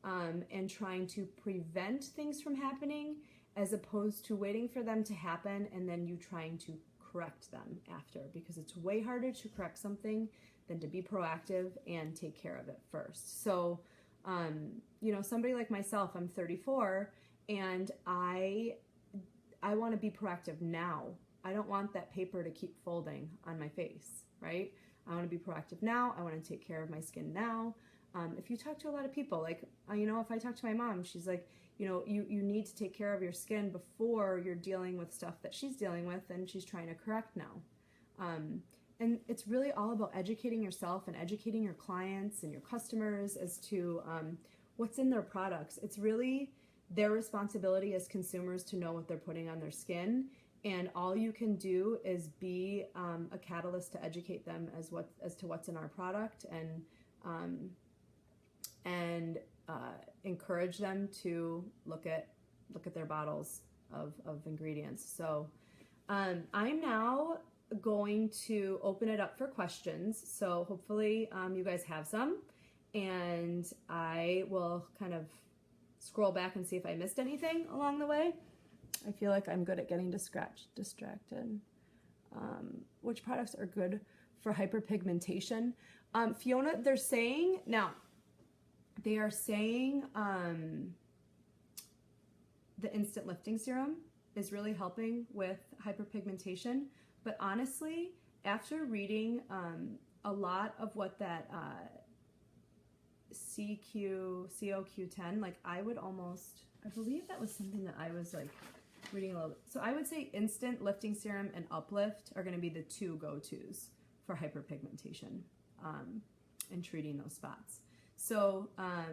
[SPEAKER 1] and trying to prevent things from happening, as opposed to waiting for them to happen and then you trying to correct them after, because it's way harder to correct something than to be proactive and take care of it first. So, you know, somebody like myself, I'm 34, and I want to be proactive now. I don't want that paper to keep folding on my face, right? I want to be proactive now. I want to take care of my skin now. If you talk to a lot of people, like, you know, if I talk to my mom, she's like, you know, you need to take care of your skin before you're dealing with stuff that she's dealing with and she's trying to correct now. And it's really all about educating yourself and educating your clients and your customers as to what's in their products. It's really their responsibility as consumers to know what they're putting on their skin, and all you can do is be a catalyst to educate them as to what's in our product, and encourage them to look at their bottles of ingredients. So I'm now going to open it up for questions. So hopefully you guys have some, and I will kind of scroll back and see if I missed anything along the way. I feel like I'm good at getting distracted. Which products are good for hyperpigmentation? Fiona, they're saying, now, they are saying the instant lifting serum is really helping with hyperpigmentation. But honestly, after reading a lot of what that CoQ10, like I would almost, I believe that was something that I was like reading a little bit. So I would say instant lifting serum and uplift are going to be the two go-tos for hyperpigmentation and treating those spots. So let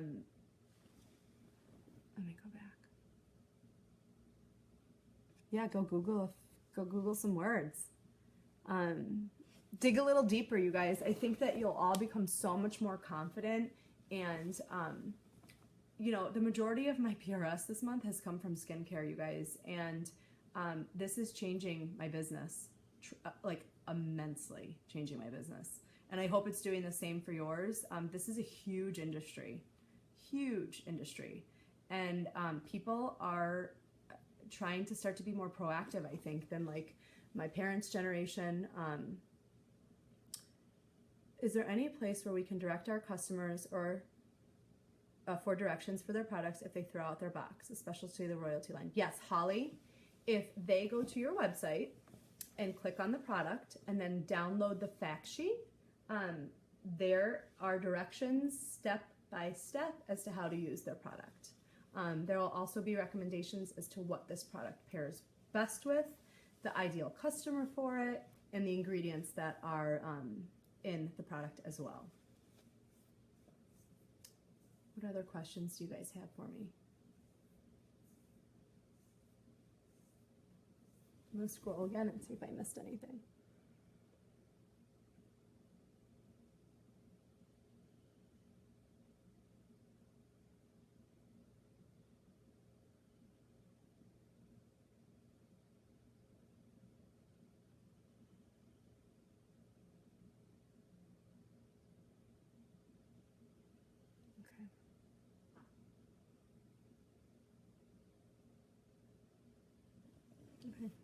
[SPEAKER 1] me go back. Yeah, go Google some words. Dig a little deeper, you guys. I think that you'll all become so much more confident, and you know, the majority of my PRS this month has come from skincare, you guys, and this is changing my business, like immensely changing my business. And I hope it's doing the same for yours. This is a huge industry, and people are trying to start to be more proactive, I think, than like my parents' generation. Is there any place where we can direct our customers or for directions for their products if they throw out their box, especially the royalty line? Yes, Holly, if they go to your website and click on the product and then download the fact sheet, there are directions step by step as to how to use their product. There will also be recommendations as to what this product pairs best with, the ideal customer for it, and the ingredients that are in the product as well. What other questions do you guys have for me? I'm going to scroll again and see if I missed anything.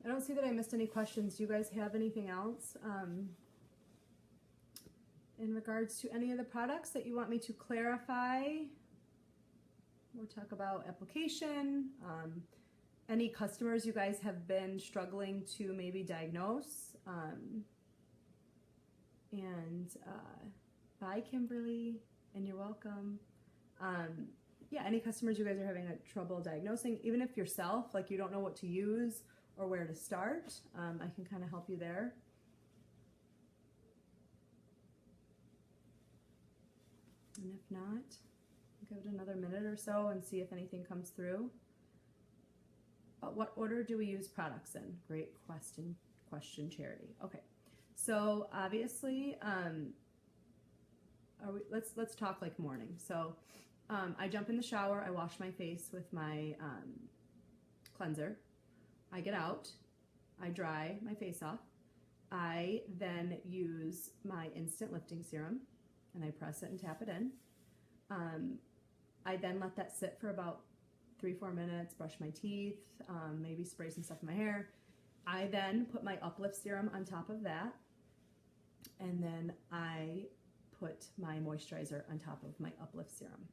[SPEAKER 1] I don't see that I missed any questions. Do you guys have anything else in regards to any of the products that you want me to clarify? We'll talk about application, any customers you guys have been struggling to maybe diagnose, and bye Kimberly, and you're welcome. Yeah, any customers you guys are having trouble diagnosing, even if yourself, like you don't know what to use or where to start, I can kind of help you there. And if not, give it another minute or so and see if anything comes through. But what order do we use products in? Great question, Charity. Okay, so obviously, let's talk like morning. So I jump in the shower, I wash my face with my cleanser. I get out, I dry my face off. I then use my instant lifting serum and I press it and tap it in. I then let that sit for about 3-4 minutes, brush my teeth, maybe spray some stuff in my hair. I then put my uplift serum on top of that, and then I put my moisturizer on top of my uplift serum.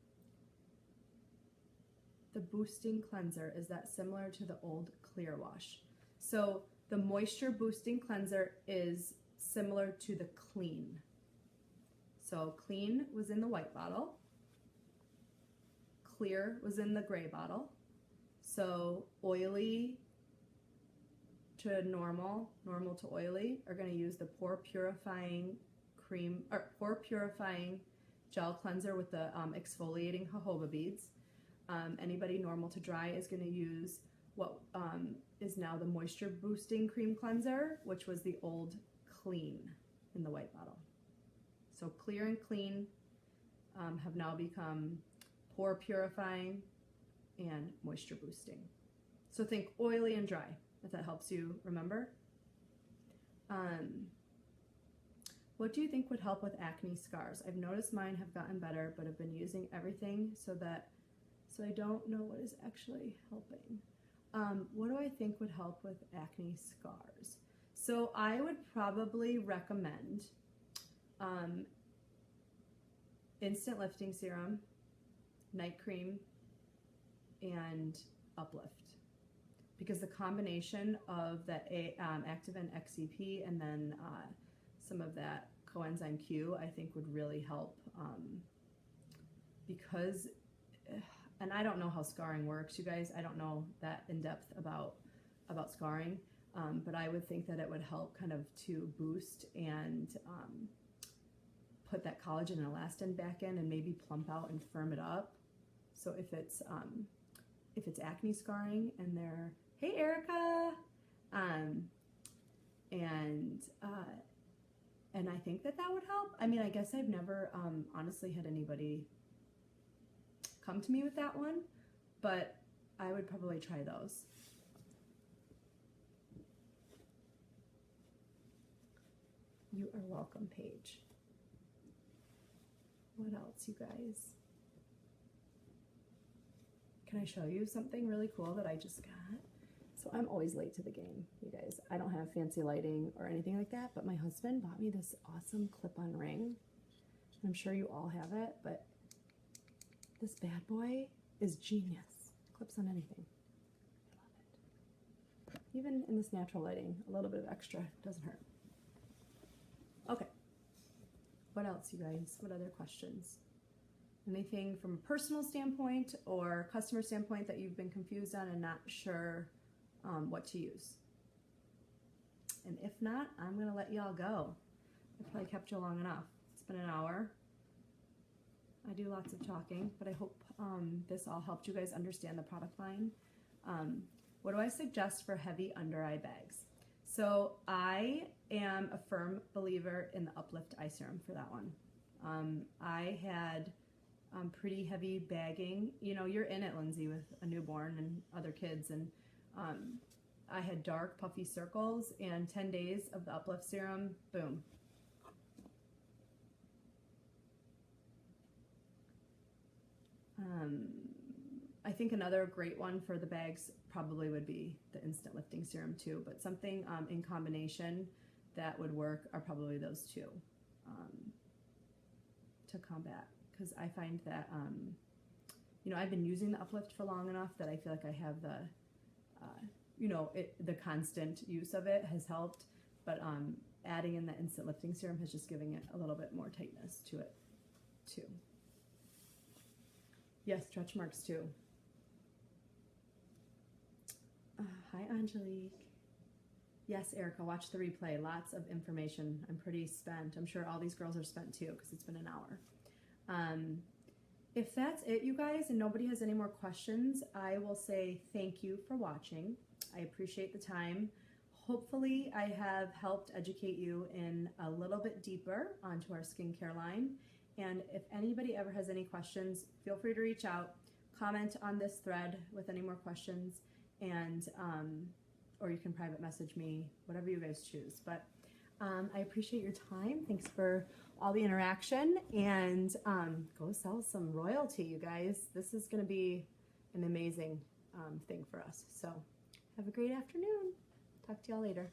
[SPEAKER 1] The boosting cleanser, is that similar to the old clear wash? So the moisture boosting cleanser is similar to the clean. So clean was in the white bottle, clear was in the gray bottle. So oily to normal, normal to oily are going to use the pore purifying cream or pore purifying gel cleanser with the exfoliating jojoba beads. Anybody normal to dry is going to use what is now the moisture boosting cream cleanser, which was the old clean in the white bottle. So clear and clean have now become pore purifying and moisture boosting. So think oily and dry, if that helps you remember. What do you think would help with acne scars? I've noticed mine have gotten better, but have been using everything so I don't know what is actually helping. What do I think would help with acne scars? So I would probably recommend instant lifting serum, night cream, and uplift, because the combination of that Activin XCP and then some of that coenzyme Q I think would really help, because and I don't know how scarring works, you guys. I don't know that in depth about scarring, but I would think that it would help kind of to boost and put that collagen and elastin back in and maybe plump out and firm it up. So if it's acne scarring and they're, hey Erica, and I think that would help. I mean, I guess I've never honestly had anybody come to me with that one, but I would probably try those. You are welcome, Paige. What else, you guys? Can I show you something really cool that I just got? So I'm always late to the game, you guys. I don't have fancy lighting or anything like that, but my husband bought me this awesome clip-on ring. I'm sure you all have it, but this bad boy is genius. Clips on anything. I love it. Even in this natural lighting, a little bit of extra doesn't hurt. Okay. What else, you guys? What other questions? Anything from a personal standpoint or customer standpoint that you've been confused on and not sure what to use? And if not, I'm going to let y'all go. I probably kept you long enough. It's been an hour. I do lots of talking, but I hope this all helped you guys understand the product line. What do I suggest for heavy under eye bags? So I am a firm believer in the Uplift Eye Serum for that one. I had pretty heavy bagging. You know, you're in it, Lindsay, with a newborn and other kids, and I had dark puffy circles, and 10 days of the Uplift Serum, boom. I think another great one for the bags probably would be the Instant Lifting Serum too, but something in combination that would work are probably those two to combat, because I find that you know, I've been using the Uplift for long enough that I feel like I have the you know, the constant use of it has helped, but adding in the Instant Lifting Serum has just given it a little bit more tightness to it too. Yes, stretch marks too. Hi, Angelique. Yes, Erica, watch the replay. Lots of information. I'm pretty spent. I'm sure all these girls are spent too, because it's been an hour. If that's it, you guys, and nobody has any more questions, I will say thank you for watching. I appreciate the time. Hopefully, I have helped educate you in a little bit deeper onto our skincare line. And if anybody ever has any questions, feel free to reach out, comment on this thread with any more questions, and or you can private message me, whatever you guys choose. But I appreciate your time. Thanks for all the interaction, and go sell some royalty, you guys. This is going to be an amazing thing for us. So have a great afternoon. Talk to y'all later.